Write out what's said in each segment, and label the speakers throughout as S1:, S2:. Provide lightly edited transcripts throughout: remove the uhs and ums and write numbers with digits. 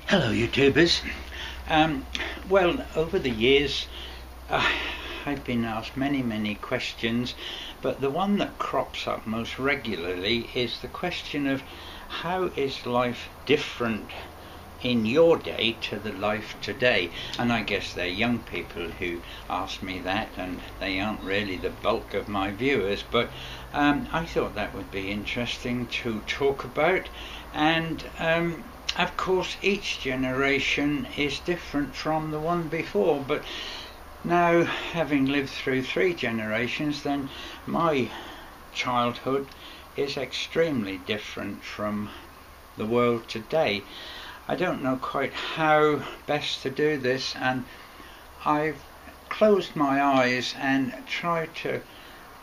S1: Hello YouTubers. Well, over the years I've been asked many questions, but the one that crops up most regularly is the question of how is life different in your day to the life today. And I guess they're young people who ask me that, and they aren't really the bulk of my viewers, but I thought that would be interesting to talk about. And of course each generation is different from the one before, but now, having lived through 3 generations, then my childhood is extremely different from the world today. I don't know quite how best to do this, and I've closed my eyes and tried to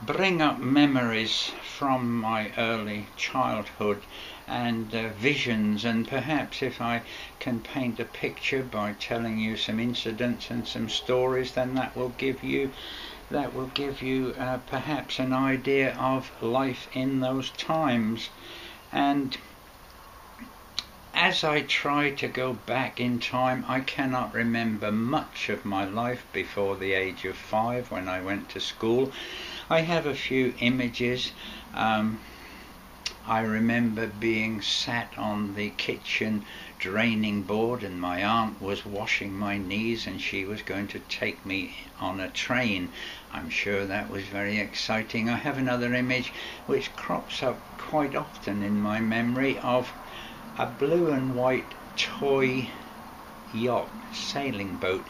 S1: bring up memories from my early childhood and visions, and perhaps if I can paint a picture by telling you some incidents and some stories, then that will give you perhaps an idea of life in those times. And as I try to go back in time, I cannot remember much of my life before the age of 5 when I went to school. I have a few images. I remember being sat on the kitchen draining board, and my aunt was washing my knees, and she was going to take me on a train. I'm sure that was very exciting. I have another image which crops up quite often in my memory of a blue and white toy yacht, sailing boat,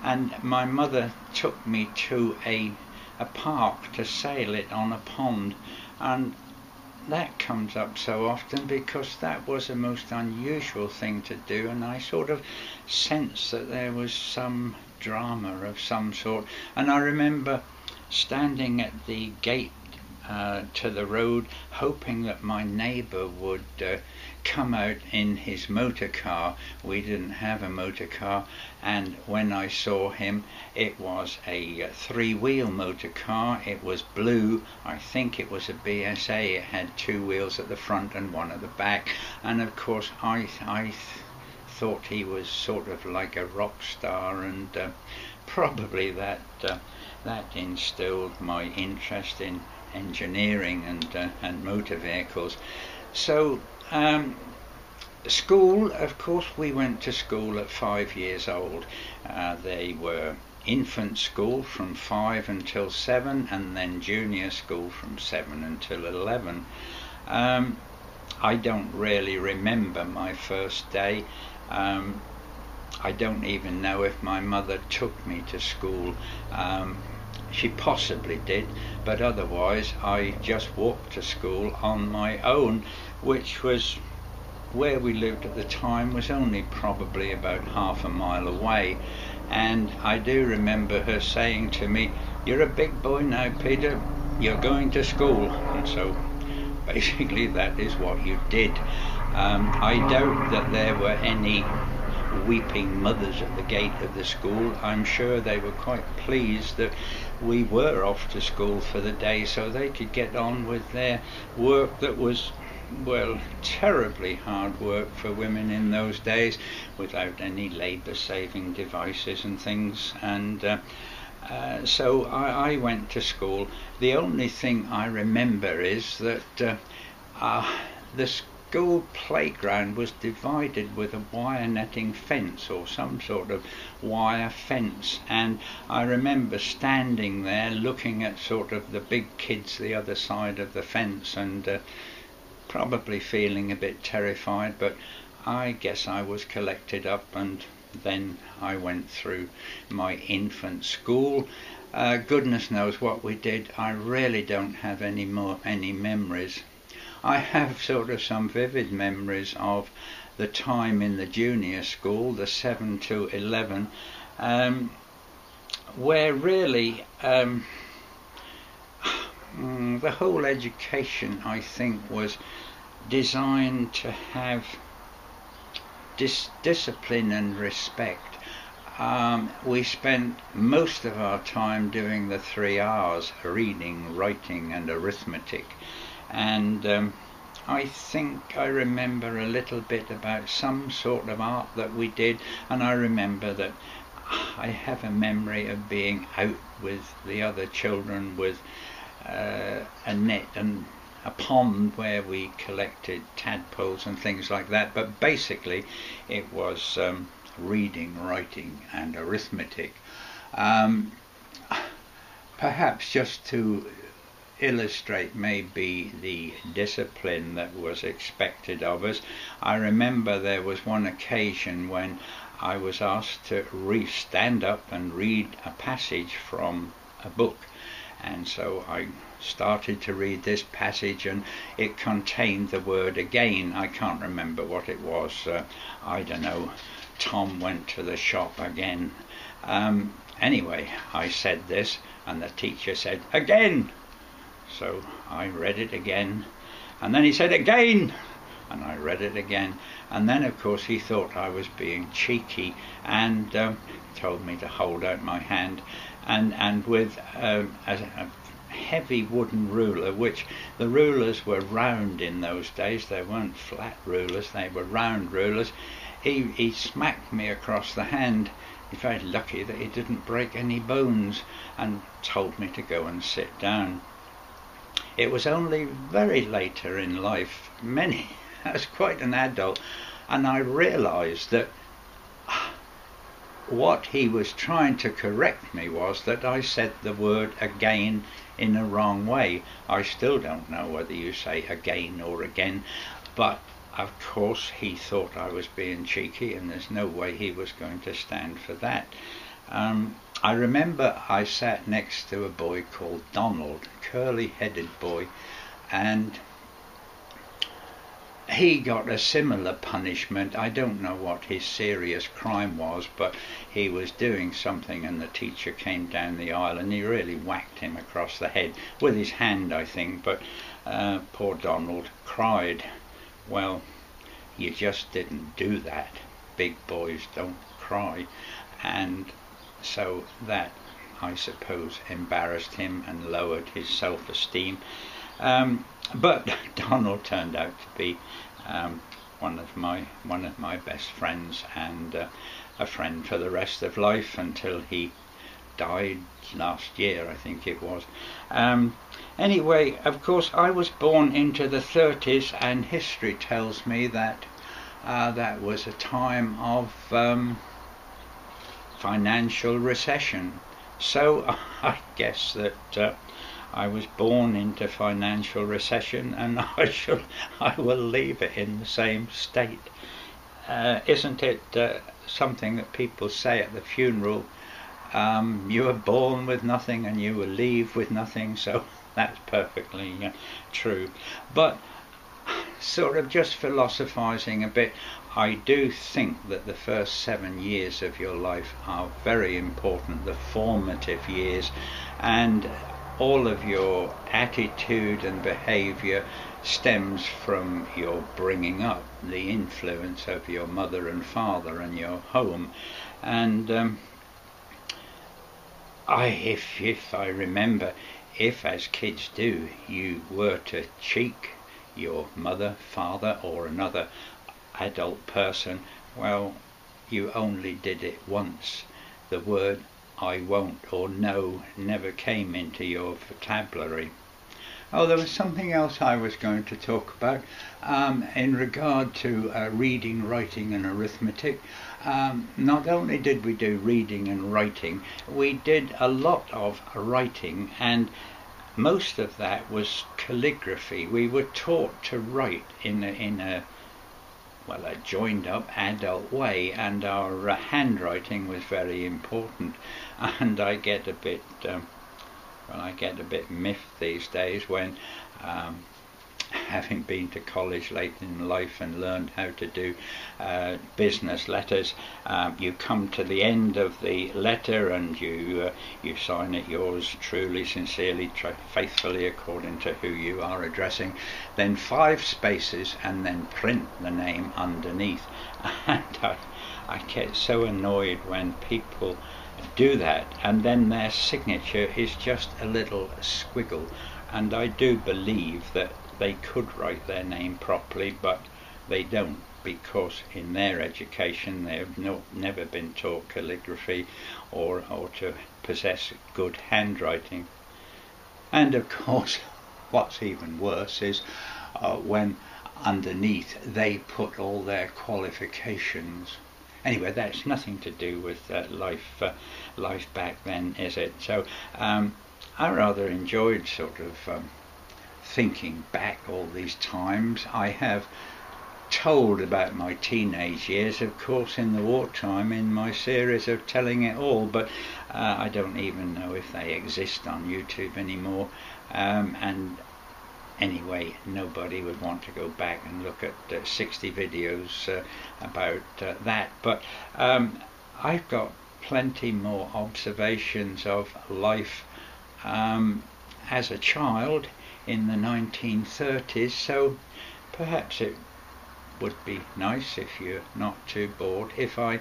S1: and my mother took me to a park to sail it on a pond. And that comes up so often because that was a most unusual thing to do, and I sort of sensed that there was some drama of some sort. And I remember standing at the gate to the road, hoping that my neighbour would come out in his motor car. We didn't have a motor car, and when I saw him, it was a 3-wheel motor car. It was blue. I think it was a BSA. It had 2 wheels at the front and 1 at the back, and of course I thought he was sort of like a rock star, and probably that instilled my interest in engineering and motor vehicles. So school, of course, we went to school at 5 years old. They were infant school from 5 until 7, and then junior school from 7 until 11. I don't really remember my first day. I don't even know if my mother took me to school. She possibly did, but otherwise I just walked to school on my own, which was where we lived at the time was only probably about half a mile away. And I do remember her saying to me, "You're a big boy now, Peter, you're going to school." And so basically that is what you did. I doubt that there were any weeping mothers at the gate of the school. I'm sure they were quite pleased that we were off to school for the day, so they could get on with their work that was, well, terribly hard work for women in those days, without any labour-saving devices and things. And so I went to school. The only thing I remember is that the school playground was divided with a wire netting fence, or some sort of wire fence, and I remember standing there looking at sort of the big kids the other side of the fence, and probably feeling a bit terrified, but I guess I was collected up, and then I went through my infant school. Goodness knows what we did. I really don't have any memories. I have sort of some vivid memories of the time in the junior school, the 7 to 11, where really the whole education, I think, was designed to have discipline and respect. We spent most of our time doing the 3 R's, reading, writing and arithmetic, and I think I remember a little bit about some sort of art that we did, and I remember that I have a memory of being out with the other children with a net and a pond where we collected tadpoles and things like that. But basically it was reading, writing and arithmetic. Perhaps just to illustrate maybe the discipline that was expected of us, I remember there was one occasion when I was asked to stand up and read a passage from a book, and so I started to read this passage, and it contained the word again. I can't remember what it was. I don't know. Tom went to the shop again. Anyway, I said this, and the teacher said, "Again!" So I read it again, and then he said, "Again!" and I read it again, and then of course he thought I was being cheeky and told me to hold out my hand, and with a heavy wooden ruler, which the rulers were round in those days, they weren't flat rulers, they were round rulers, he smacked me across the hand. He's very lucky that he didn't break any bones, and told me to go and sit down. It was only very later in life, as quite an adult, and I realised that what he was trying to correct me was that I said the word again in a wrong way. I still don't know whether you say again or again, but of course he thought I was being cheeky, and there's no way he was going to stand for that. I remember I sat next to a boy called Donald, curly-headed boy, and he got a similar punishment. I don't know what his serious crime was, but he was doing something, and the teacher came down the aisle and he really whacked him across the head with his hand, I think, but poor Donald cried. Well, you just didn't do that. Big boys don't cry. And so that, I suppose, embarrassed him and lowered his self-esteem. But Donald turned out to be one of my best friends, and a friend for the rest of life until he died last year, I think it was. Anyway, of course, I was born into the 30s, and history tells me that that was a time of financial recession. So I guess that I was born into financial recession, and I will leave it in the same state. Isn't it something that people say at the funeral? You were born with nothing and you will leave with nothing. So that's perfectly true. But sort of just philosophizing a bit, I do think that the first 7 years of your life are very important, the formative years, and all of your attitude and behavior stems from your bringing up, the influence of your mother and father and your home. And if I remember, if as kids do, you were to cheek your mother, father or another adult person, well, you only did it once. The word I won't or no never came into your vocabulary. Oh, there was something else I was going to talk about in regard to reading, writing and arithmetic. Not only did we do reading and writing, we did a lot of writing, and most of that was calligraphy. We were taught to write in a joined up adult way, and our handwriting was very important. And I get a bit miffed these days when, having been to college late in life and learned how to do business letters, you come to the end of the letter and you sign it yours truly, sincerely, faithfully, according to who you are addressing, then 5 spaces, and then print the name underneath. And I get so annoyed when people do that, and then their signature is just a little squiggle. And I do believe that they could write their name properly, but they don't, because in their education they have never been taught calligraphy or to possess good handwriting. And of course, what's even worse is when underneath they put all their qualifications. Anyway, that's nothing to do with life back then, is it? So I rather enjoyed sort of thinking back all these times. I have told about my teenage years, of course, in the wartime in my series of Telling It All, but I don't even know if they exist on YouTube anymore, and anyway, nobody would want to go back and look at 60 videos about that, but I've got plenty more observations of life as a child in the 1930s, so perhaps it would be nice, if you're not too bored, if I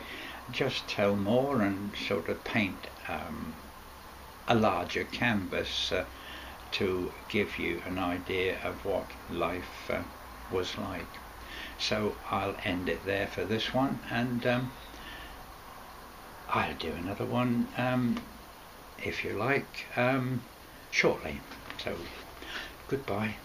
S1: just tell more and sort of paint a larger canvas to give you an idea of what life was like. So I'll end it there for this one, and I'll do another one if you like shortly. So goodbye.